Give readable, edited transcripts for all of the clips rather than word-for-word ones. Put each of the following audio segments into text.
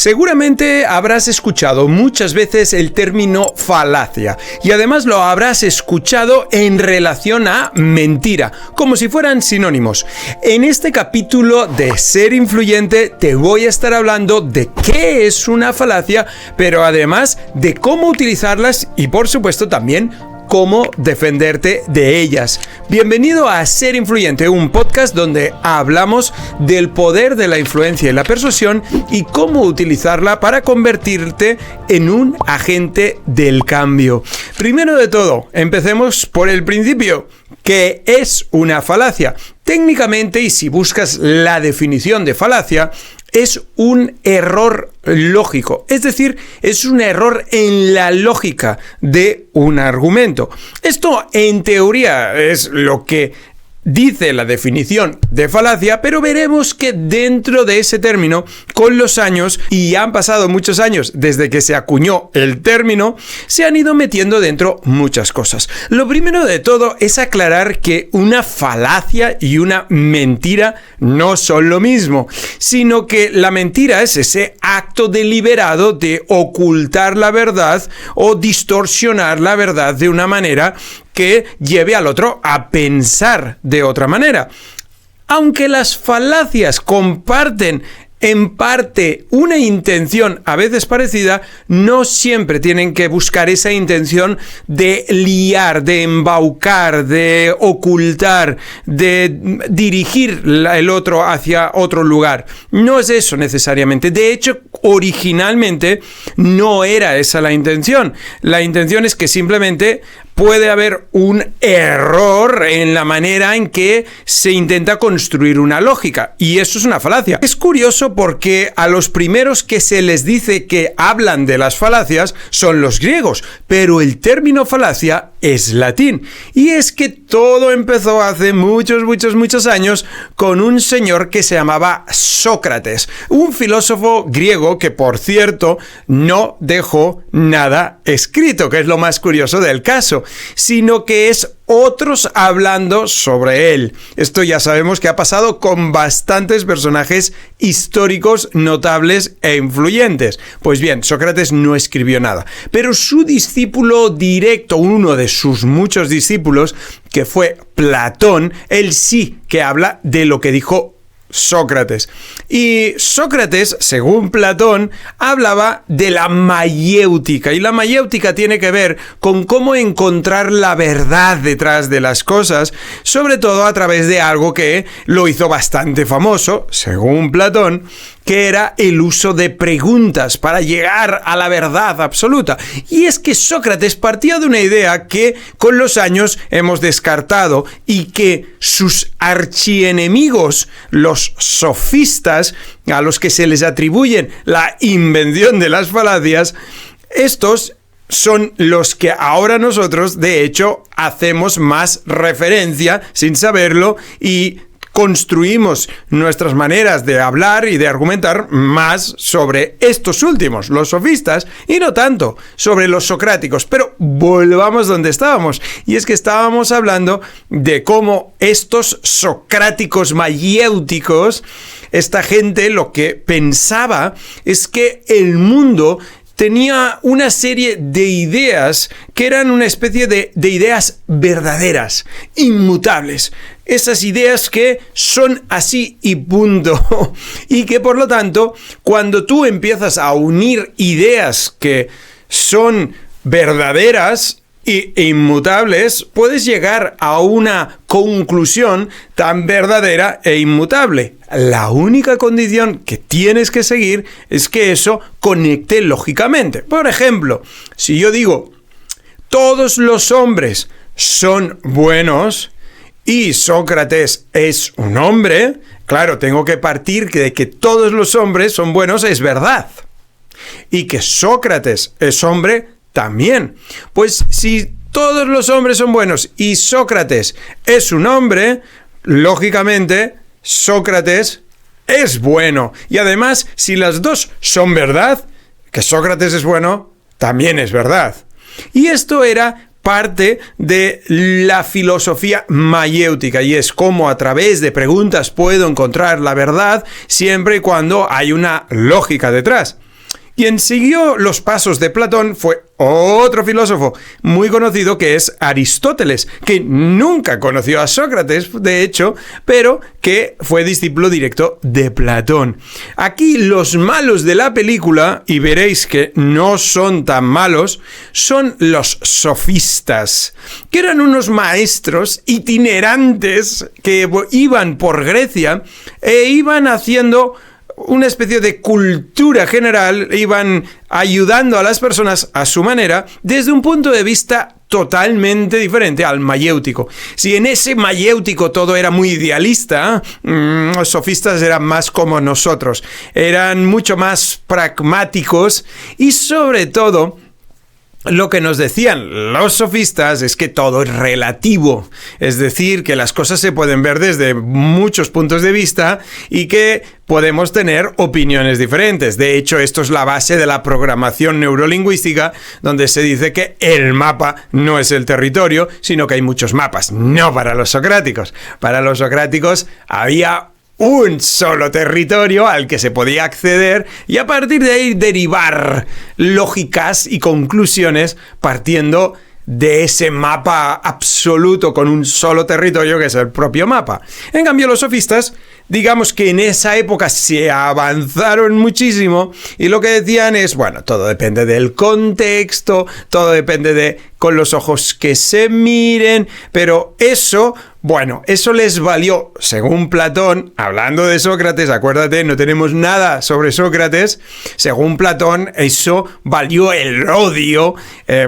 Seguramente habrás escuchado muchas veces el término falacia y además lo habrás escuchado en relación a mentira, como si fueran sinónimos. En este capítulo de Ser Influyente te voy a estar hablando de qué es una falacia, pero además de cómo utilizarlas y por supuesto también cómo defenderte de ellas. Bienvenido a Ser Influyente, un podcast donde hablamos del poder de la influencia y la persuasión y cómo utilizarla para convertirte en un agente del cambio. Primero de todo, empecemos por el principio. ¿Qué es una falacia? Técnicamente, y si buscas la definición de falacia, es un error lógico, es decir, es un error en la lógica de un argumento. Esto, en teoría, es lo que dice la definición de falacia, pero veremos que dentro de ese término, con los años, y han pasado muchos años desde que se acuñó el término, se han ido metiendo dentro muchas cosas. Lo primero de todo es aclarar que una falacia y una mentira no son lo mismo, sino que la mentira es ese acto deliberado de ocultar la verdad o distorsionar la verdad de una manera que lleve al otro a pensar de otra manera. Aunque las falacias comparten en parte una intención a veces parecida, no siempre tienen que buscar esa intención de liar, de embaucar, de ocultar, de dirigir el otro hacia otro lugar. No es eso necesariamente. De hecho, originalmente no era esa la intención. La intención es que simplemente puede haber un error en la manera en que se intenta construir una lógica, y eso es una falacia. Es curioso porque a los primeros que se les dice que hablan de las falacias son los griegos, pero el término falacia es latín, y es que todo empezó hace muchos años con un señor que se llamaba Sócrates, un filósofo griego que, por cierto, no dejó nada escrito, que es lo más curioso del caso, sino que es otros hablando sobre él. Esto ya sabemos que ha pasado con bastantes personajes históricos notables e influyentes. Pues bien, Sócrates no escribió nada, pero su discípulo directo, uno de sus muchos discípulos, que fue Platón, él sí que habla de lo que dijo Sócrates. Y Sócrates, según Platón, hablaba de la mayéutica, y la mayéutica tiene que ver con cómo encontrar la verdad detrás de las cosas, sobre todo a través de algo que lo hizo bastante famoso, según Platón, que era el uso de preguntas para llegar a la verdad absoluta. Y es que Sócrates partía de una idea que con los años hemos descartado y que sus archienemigos, los sofistas, a los que se les atribuyen la invención de las falacias, estos son los que ahora nosotros, de hecho, hacemos más referencia sin saberlo y construimos nuestras maneras de hablar y de argumentar más sobre estos últimos, los sofistas, y no tanto sobre los socráticos. Pero volvamos donde estábamos, y es que estábamos hablando de cómo estos socráticos mayéuticos, esta gente lo que pensaba es que el mundo tenía una serie de ideas que eran una especie de ideas verdaderas, inmutables. Esas ideas que son así y punto. Y que por lo tanto, cuando tú empiezas a unir ideas que son verdaderas e inmutables, puedes llegar a una conclusión tan verdadera e inmutable. La única condición que tienes que seguir es que eso conecte lógicamente. Por ejemplo, si yo digo, todos los hombres son buenos y Sócrates es un hombre, claro, tengo que partir de que todos los hombres son buenos, es verdad. Y que Sócrates es hombre también. Pues si todos los hombres son buenos y Sócrates es un hombre, lógicamente Sócrates es bueno. Y además, si las dos son verdad, que Sócrates es bueno, también es verdad. Y esto era parte de la filosofía mayéutica, y es cómo a través de preguntas puedo encontrar la verdad siempre y cuando hay una lógica detrás. Quien siguió los pasos de Platón fue otro filósofo muy conocido, que es Aristóteles, que nunca conoció a Sócrates, de hecho, pero que fue discípulo directo de Platón. Aquí los malos de la película, y veréis que no son tan malos, son los sofistas, que eran unos maestros itinerantes que iban por Grecia e iban haciendo una especie de cultura general, iban ayudando a las personas a su manera desde un punto de vista totalmente diferente al mayéutico. Si en ese mayéutico todo era muy idealista, los sofistas eran más como nosotros, eran mucho más pragmáticos y sobre todo lo que nos decían los sofistas es que todo es relativo, es decir, que las cosas se pueden ver desde muchos puntos de vista y que podemos tener opiniones diferentes. De hecho, esto es la base de la programación neurolingüística, donde se dice que el mapa no es el territorio, sino que hay muchos mapas. No para los socráticos. Para los socráticos había un solo territorio al que se podía acceder y a partir de ahí derivar lógicas y conclusiones partiendo de ese mapa absoluto con un solo territorio que es el propio mapa. En cambio, los sofistas, digamos que en esa época se avanzaron muchísimo y lo que decían es, bueno, todo depende del contexto, todo depende de con los ojos que se miren, pero eso, bueno, eso les valió, según Platón, hablando de Sócrates, acuérdate, no tenemos nada sobre Sócrates, según Platón, eso valió el odio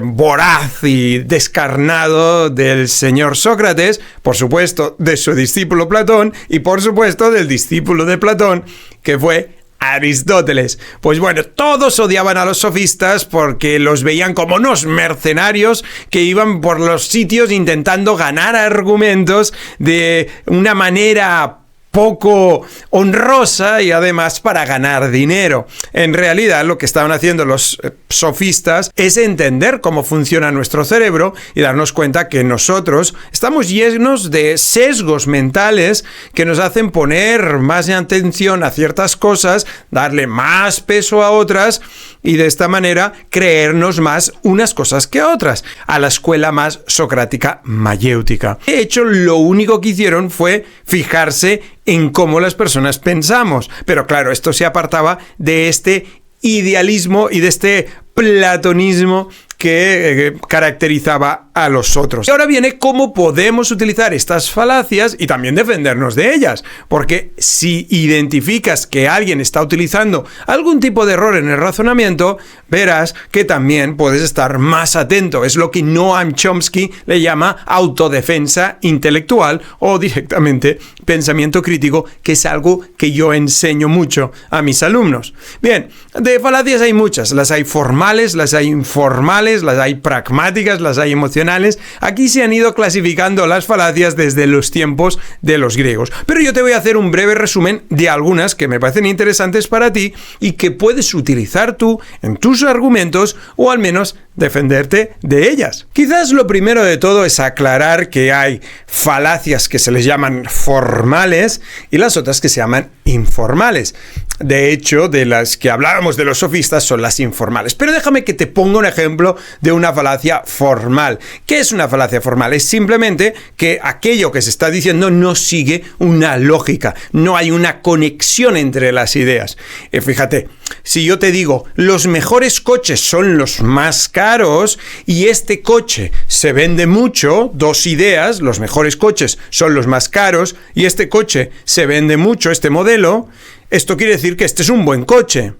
voraz y descarnado del señor Sócrates, por supuesto, de su discípulo Platón y por supuesto del discípulo de Platón, que fue Aristóteles. Pues bueno, todos odiaban a los sofistas porque los veían como unos mercenarios que iban por los sitios intentando ganar argumentos de una manera poco honrosa y además para ganar dinero. En realidad lo que estaban haciendo los sofistas es entender cómo funciona nuestro cerebro y darnos cuenta que nosotros estamos llenos de sesgos mentales que nos hacen poner más atención a ciertas cosas, darle más peso a otras y de esta manera creernos más unas cosas que otras, a la escuela más socrática mayéutica. De hecho, lo único que hicieron fue fijarse en cómo las personas pensamos. Pero claro, esto se apartaba de este idealismo y de este platonismo que caracterizaba a los otros. Y ahora viene cómo podemos utilizar estas falacias y también defendernos de ellas, porque si identificas que alguien está utilizando algún tipo de error en el razonamiento, verás que también puedes estar más atento. Es lo que Noam Chomsky le llama autodefensa intelectual o directamente pensamiento crítico, que es algo que yo enseño mucho a mis alumnos. Bien, de falacias hay muchas, las hay formales, las hay informales, las hay pragmáticas, las hay emocionales. Aquí se han ido clasificando las falacias desde los tiempos de los griegos. Pero yo te voy a hacer un breve resumen de algunas que me parecen interesantes para ti y que puedes utilizar tú en tus argumentos o al menos defenderte de ellas. Quizás lo primero de todo es aclarar que hay falacias que se les llaman formales y las otras que se llaman informales. De hecho, de las que hablábamos de los sofistas son las informales. Pero déjame que te ponga un ejemplo de una falacia formal. ¿Qué es una falacia formal? Es simplemente que aquello que se está diciendo no sigue una lógica, no hay una conexión entre las ideas. Fíjate, si yo te digo, los mejores coches son los más caros y este coche se vende mucho, dos ideas, los mejores coches son los más caros y este coche se vende mucho, este modelo, esto quiere decir que este es un buen coche.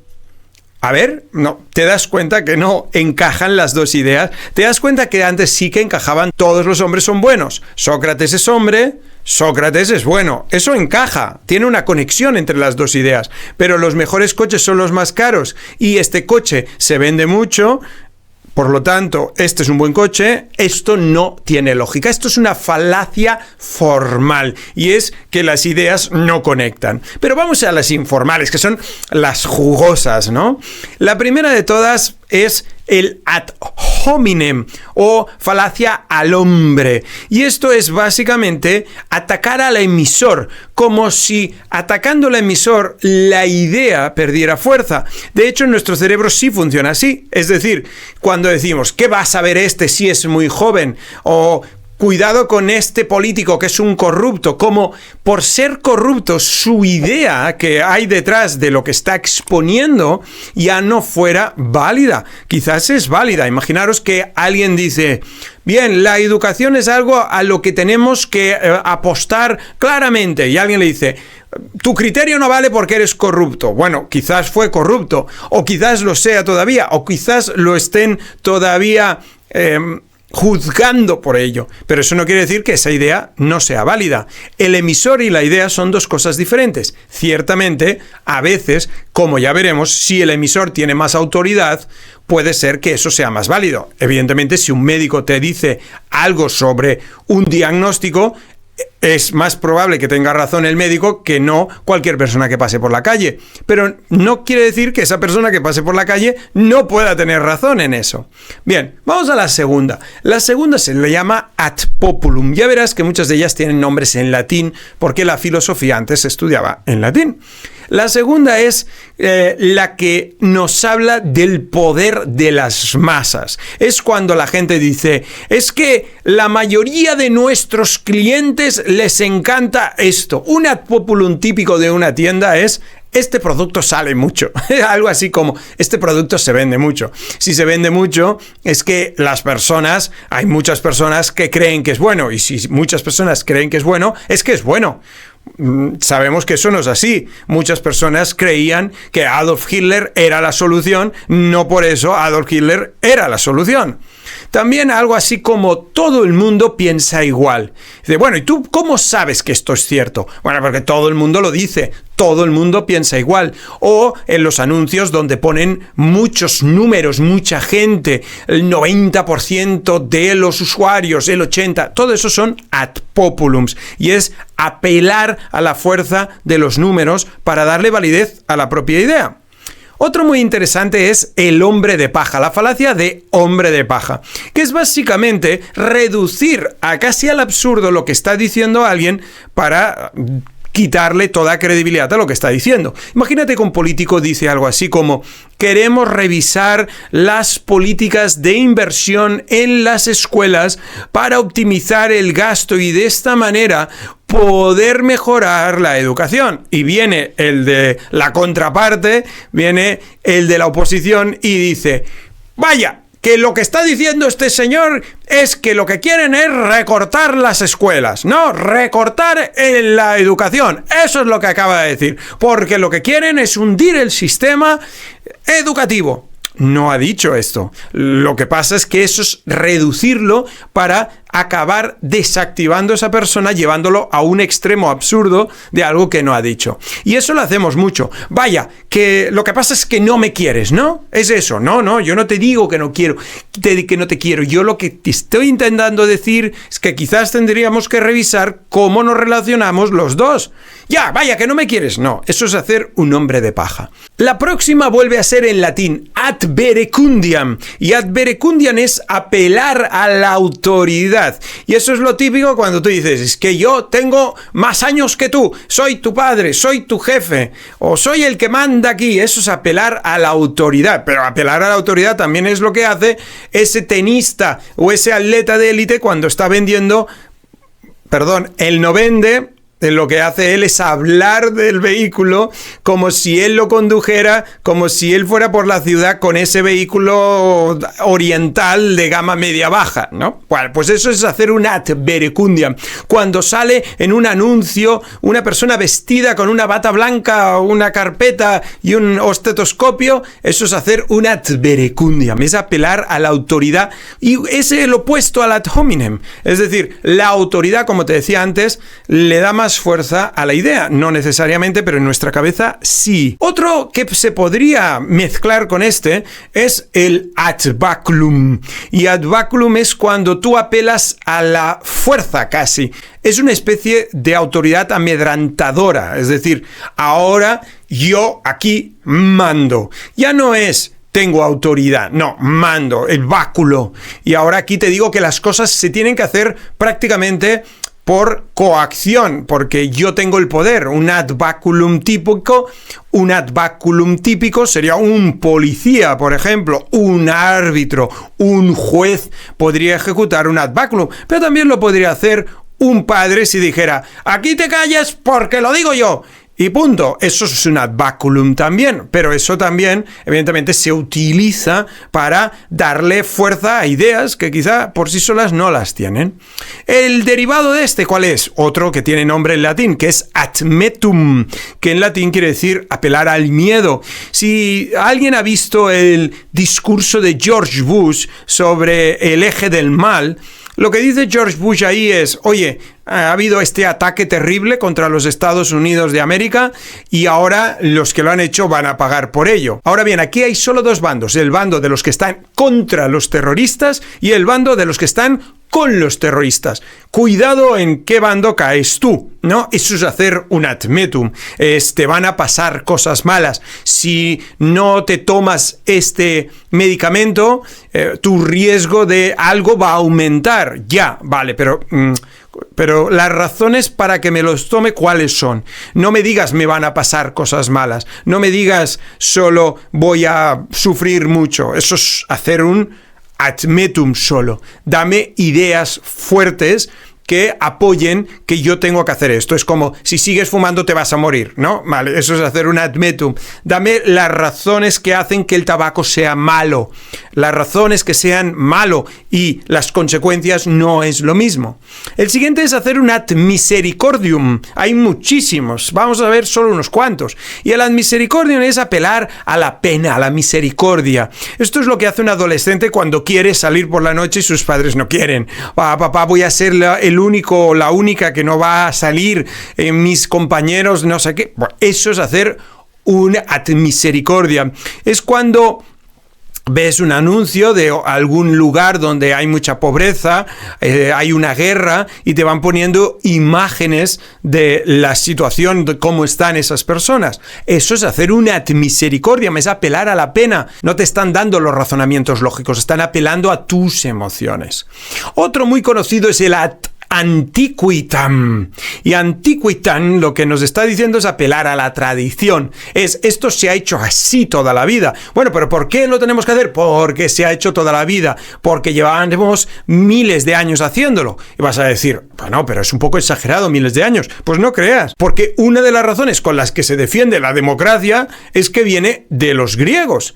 A ver, no, te das cuenta que no encajan las dos ideas. Te das cuenta que antes sí que encajaban, todos los hombres son buenos. Sócrates es hombre, Sócrates es bueno. Eso encaja, tiene una conexión entre las dos ideas. Pero los mejores coches son los más caros y este coche se vende mucho. Por lo tanto, este es un buen coche, esto no tiene lógica, esto es una falacia formal y es que las ideas no conectan. Pero vamos a las informales, que son las jugosas, ¿no? La primera de todas es el ad hominem o falacia al hombre. Y esto es básicamente atacar al emisor, como si atacando al emisor la idea perdiera fuerza. De hecho, nuestro cerebro sí funciona así. Es decir, cuando decimos, ¿qué va a saber este si es muy joven? O cuidado con este político que es un corrupto, como por ser corrupto su idea que hay detrás de lo que está exponiendo ya no fuera válida. Quizás es válida. Imaginaros que alguien dice, bien, la educación es algo a lo que tenemos que apostar claramente, y alguien le dice, tu criterio no vale porque eres corrupto. Bueno, quizás fue corrupto, o quizás lo sea todavía, o quizás lo estén todavía juzgando por ello, pero eso no quiere decir que esa idea no sea válida. El emisor y la idea son dos cosas diferentes. Ciertamente, a veces, como ya veremos, si el emisor tiene más autoridad, puede ser que eso sea más válido. Evidentemente, si un médico te dice algo sobre un diagnóstico, es más probable que tenga razón el médico que no cualquier persona que pase por la calle. Pero no quiere decir que esa persona que pase por la calle no pueda tener razón en eso. Bien, vamos a la segunda. La segunda se le llama ad populum. Ya verás que muchas de ellas tienen nombres en latín porque la filosofía antes se estudiaba en latín. La segunda es la que nos habla del poder de las masas. Es cuando la gente dice, es que la mayoría de nuestros clientes les encanta esto. Un ad populum típico de una tienda es, este producto sale mucho. Algo así como, este producto se vende mucho. Si se vende mucho, es que hay muchas personas que creen que es bueno. Y si muchas personas creen que es bueno, es que es bueno. Sabemos que eso no es así. Muchas personas creían que Adolf Hitler era la solución, no por eso Adolf Hitler era la solución. También algo así como todo el mundo piensa igual. Dice, bueno, ¿y tú cómo sabes que esto es cierto? Bueno, porque todo el mundo lo dice, todo el mundo piensa igual. O en los anuncios donde ponen muchos números, mucha gente, el 90% de los usuarios, el 80%, todo eso son ad populums. Y es apelar a la fuerza de los números para darle validez a la propia idea. Otro muy interesante es el hombre de paja, la falacia de hombre de paja, que es básicamente reducir a casi al absurdo lo que está diciendo alguien para quitarle toda credibilidad a lo que está diciendo. Imagínate que un político dice algo así como, queremos revisar las políticas de inversión en las escuelas para optimizar el gasto y de esta manera poder mejorar la educación. Y viene el de la contraparte, viene el de la oposición y dice, vaya, que lo que está diciendo este señor es que lo que quieren es recortar las escuelas. No, recortar en la educación. Eso es lo que acaba de decir. Porque lo que quieren es hundir el sistema educativo. No ha dicho esto. Lo que pasa es que eso es reducirlo para acabar desactivando a esa persona, llevándolo a un extremo absurdo de algo que no ha dicho. Y eso lo hacemos mucho. Vaya, que lo que pasa es que no me quieres, ¿no? Es eso. No, yo no te digo que no quiero, que no te quiero. Yo lo que te estoy intentando decir es que quizás tendríamos que revisar cómo nos relacionamos los dos. Ya, vaya, que no me quieres. No, eso es hacer un hombre de paja. La próxima vuelve a ser en latín, ad verecundiam. Y ad verecundiam es apelar a la autoridad. Y eso es lo típico cuando tú dices, es que yo tengo más años que tú, soy tu padre, soy tu jefe, o soy el que manda aquí. Eso es apelar a la autoridad. Pero apelar a la autoridad también es lo que hace ese tenista o ese atleta de élite cuando está vendiendo, él no vende. Lo que hace él es hablar del vehículo como si él lo condujera, como si él fuera por la ciudad con ese vehículo oriental de gama media-baja, ¿no? Bueno, pues eso es hacer un ad verecundiam. Cuando sale en un anuncio una persona vestida con una bata blanca, una carpeta y un estetoscopio, eso es hacer un ad verecundiam, es apelar a la autoridad. Y ese es el opuesto al ad hominem. Es decir, la autoridad, como te decía antes, le da más fuerza a la idea, no necesariamente, pero en nuestra cabeza sí. Otro que se podría mezclar con este es el ad baculum. Y ad baculum es cuando tú apelas a la fuerza casi. Es una especie de autoridad amedrantadora, es decir, ahora yo aquí mando. Ya no es tengo autoridad, no, mando, el báculo. Y ahora aquí te digo que las cosas se tienen que hacer prácticamente por coacción, porque yo tengo el poder. Un ad baculum típico sería un policía, por ejemplo, un árbitro, un juez podría ejecutar un ad baculum, pero también lo podría hacer un padre si dijera, aquí te calles porque lo digo yo. Y punto. Eso es un ad baculum también, pero eso también, evidentemente, se utiliza para darle fuerza a ideas que quizá por sí solas no las tienen. El derivado de este, ¿cuál es? Otro que tiene nombre en latín, que es admetum, que en latín quiere decir apelar al miedo. Si alguien ha visto el discurso de George Bush sobre el eje del mal, lo que dice George Bush ahí es, oye, ha habido este ataque terrible contra los Estados Unidos de América y ahora los que lo han hecho van a pagar por ello. Ahora bien, aquí hay solo dos bandos, el bando de los que están contra los terroristas y el bando de los que están con los terroristas. Cuidado en qué bando caes tú, ¿no? Eso es hacer un admetum. Te van a pasar cosas malas. Si no te tomas este medicamento, tu riesgo de algo va a aumentar. Ya, vale, pero las razones para que me los tome, ¿cuáles son? No me digas me van a pasar cosas malas. No me digas solo voy a sufrir mucho. Eso es hacer un admetum solo. Dame ideas fuertes que apoyen que yo tengo que hacer esto. Es como, si sigues fumando te vas a morir, ¿no? Vale, eso es hacer un admetum. Dame las razones que hacen que el tabaco sea malo. Las razones que sean malo y las consecuencias no es lo mismo. El siguiente es hacer un ad misericordium. Hay muchísimos. Vamos a ver solo unos cuantos. Y el ad misericordium es apelar a la pena, a la misericordia. Esto es lo que hace un adolescente cuando quiere salir por la noche y sus padres no quieren. Papá, voy a ser el único o la única que no va a salir, mis compañeros, no sé qué. Bueno, eso es hacer un ad misericordia. Es cuando ves un anuncio de algún lugar donde hay mucha pobreza, hay una guerra y te van poniendo imágenes de la situación, de cómo están esas personas. Eso es hacer una ad misericordia, es apelar a la pena. No te están dando los razonamientos lógicos, están apelando a tus emociones. Otro muy conocido es el ad antiquitam. Y antiquitam lo que nos está diciendo es apelar a la tradición. Esto se ha hecho así toda la vida. Bueno, pero ¿por qué lo tenemos que hacer? Porque se ha hecho toda la vida. Porque llevamos miles de años haciéndolo. Y vas a decir, bueno, pero es un poco exagerado, miles de años. Pues no creas. Porque una de las razones con las que se defiende la democracia es que viene de los griegos.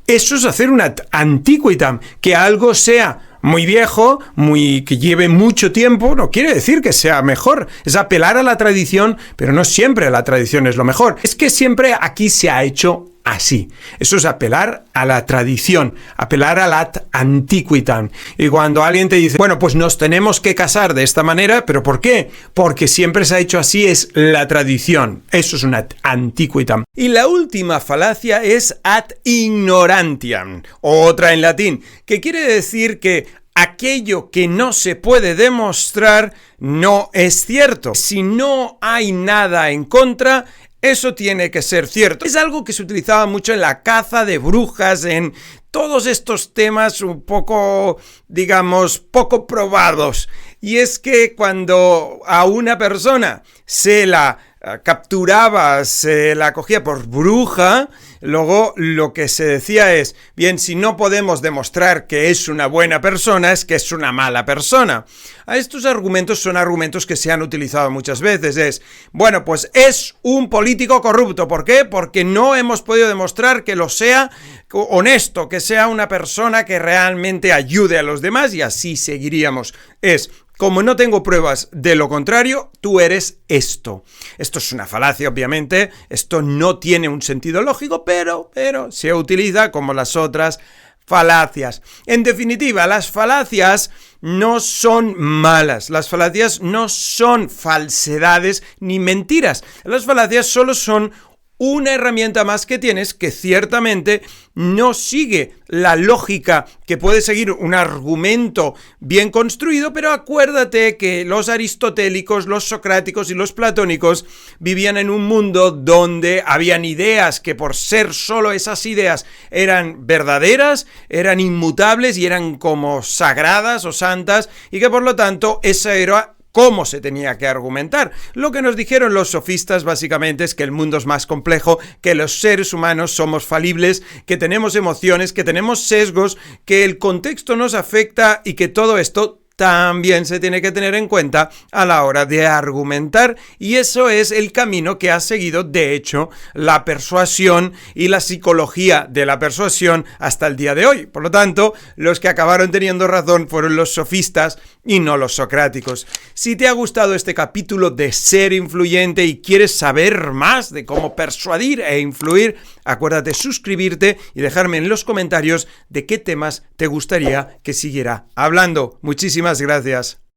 Eso es hacer una antiquitam. Que algo sea muy viejo, que lleve mucho tiempo, no quiere decir que sea mejor. Es apelar a la tradición, pero no siempre la tradición es lo mejor. Es que siempre aquí se ha hecho así. Eso es apelar a la tradición, apelar a la ad antiquitam. Y cuando alguien te dice, bueno, pues nos tenemos que casar de esta manera, ¿pero por qué? Porque siempre se ha hecho así, es la tradición. Eso es un ad antiquitam. Y la última falacia es ad ignorantiam, otra en latín, que quiere decir que aquello que no se puede demostrar no es cierto. Si no hay nada en contra, eso tiene que ser cierto. Es algo que se utilizaba mucho en la caza de brujas, en todos estos temas un poco, digamos, poco probados. Y es que cuando a una persona se la capturaba, se la cogía por bruja, luego lo que se decía es, bien, si no podemos demostrar que es una buena persona, es que es una mala persona. A estos argumentos son argumentos que se han utilizado muchas veces. Es, bueno, pues es un político corrupto. ¿Por qué? Porque no hemos podido demostrar que lo sea honesto, que sea una persona que realmente ayude a los demás, y así seguiríamos. Como no tengo pruebas de lo contrario, tú eres esto. Esto es una falacia, obviamente. Esto no tiene un sentido lógico, pero se utiliza como las otras falacias. En definitiva, las falacias no son malas. Las falacias no son falsedades ni mentiras. Las falacias solo son una herramienta más que tienes que ciertamente no sigue la lógica que puede seguir un argumento bien construido, pero acuérdate que los aristotélicos, los socráticos y los platónicos vivían en un mundo donde habían ideas que por ser solo esas ideas eran verdaderas, eran inmutables y eran como sagradas o santas, y que por lo tanto esa era cómo se tenía que argumentar. Lo que nos dijeron los sofistas básicamente es que el mundo es más complejo, que los seres humanos somos falibles, que tenemos emociones, que tenemos sesgos, que el contexto nos afecta y que todo esto también se tiene que tener en cuenta a la hora de argumentar, y eso es el camino que ha seguido, de hecho, la persuasión y la psicología de la persuasión hasta el día de hoy. Por lo tanto, los que acabaron teniendo razón fueron los sofistas y no los socráticos. Si te ha gustado este capítulo de Ser Influyente y quieres saber más de cómo persuadir e influir, acuérdate suscribirte y dejarme en los comentarios de qué temas te gustaría que siguiera hablando. Muchísimas gracias.